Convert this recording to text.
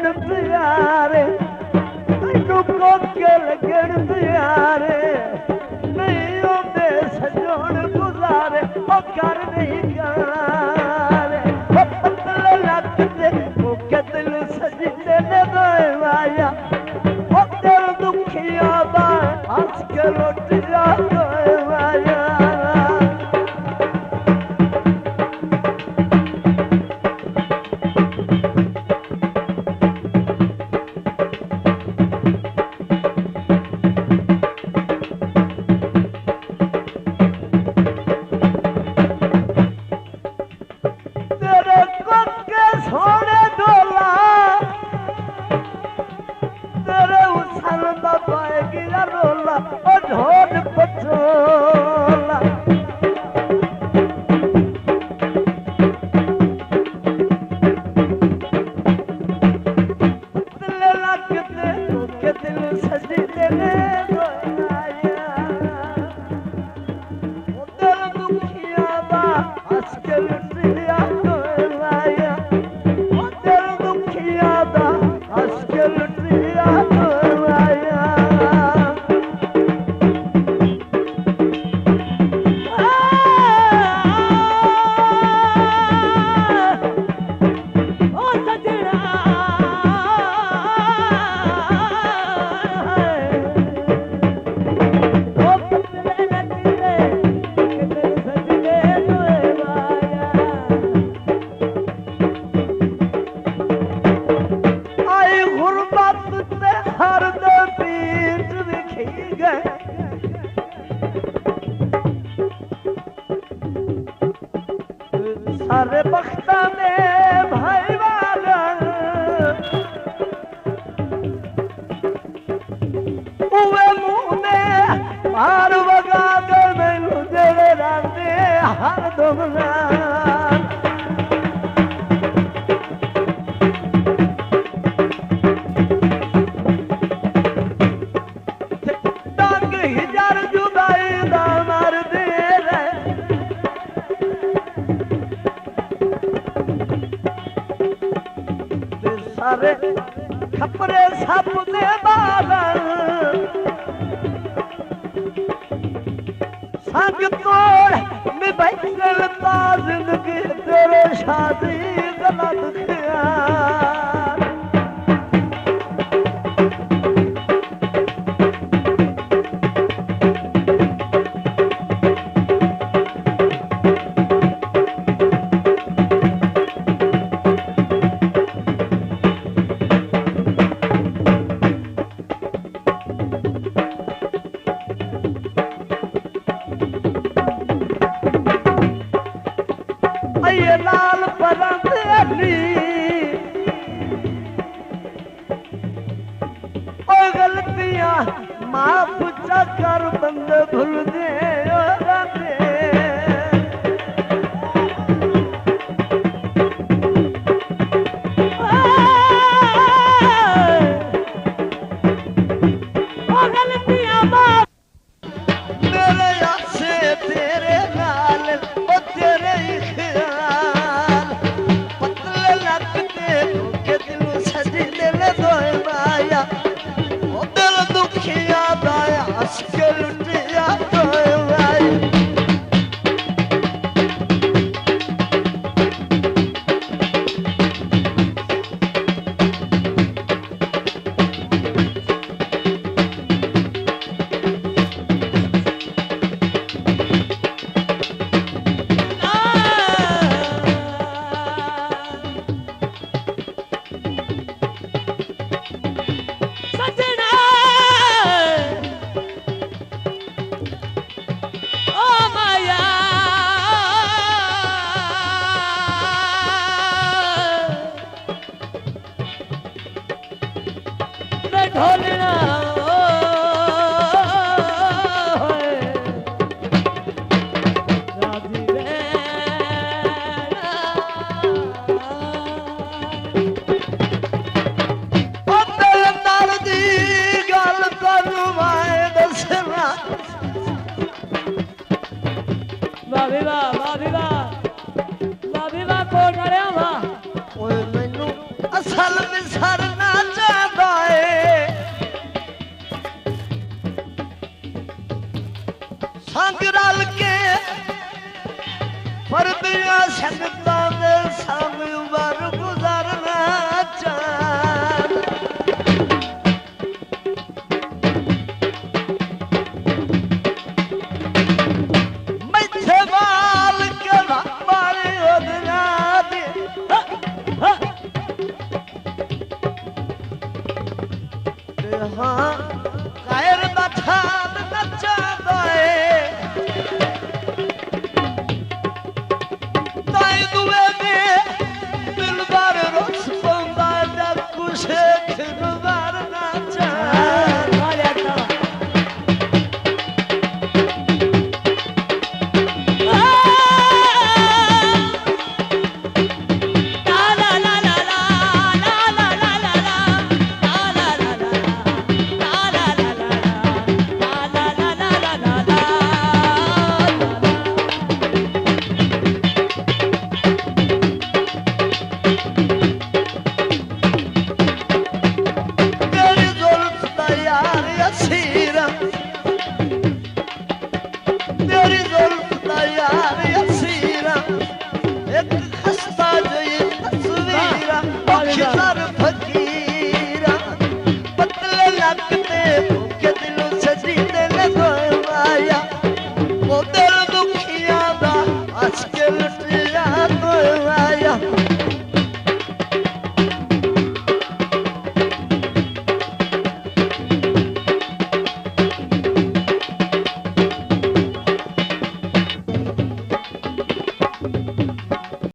लगन प्यारे तैनू कोके लगन प्यारे नहीं आंदे सजोण गुजारे ओ कर नहीं गारे ओ पतले लक दे कोके दिल सजदे ने दवाया ओ दिल दुखिया दा हंस के रोटिया दवाया सारे बख्ता में भाई वाला उवे मुँह में हार वगा दे मैनू जेड़े रांदे हर दुमना डांग हिजार जुदाई दा मार दे सारे खपरे सब दे बालन संग तोड़ में बैठल ता जिंदगी तेरे शादी गलत ख्याल ये लाल परंद अली ओ गलतियां माफ कर बंदे भूल दे ढोलना असल में सर हाँ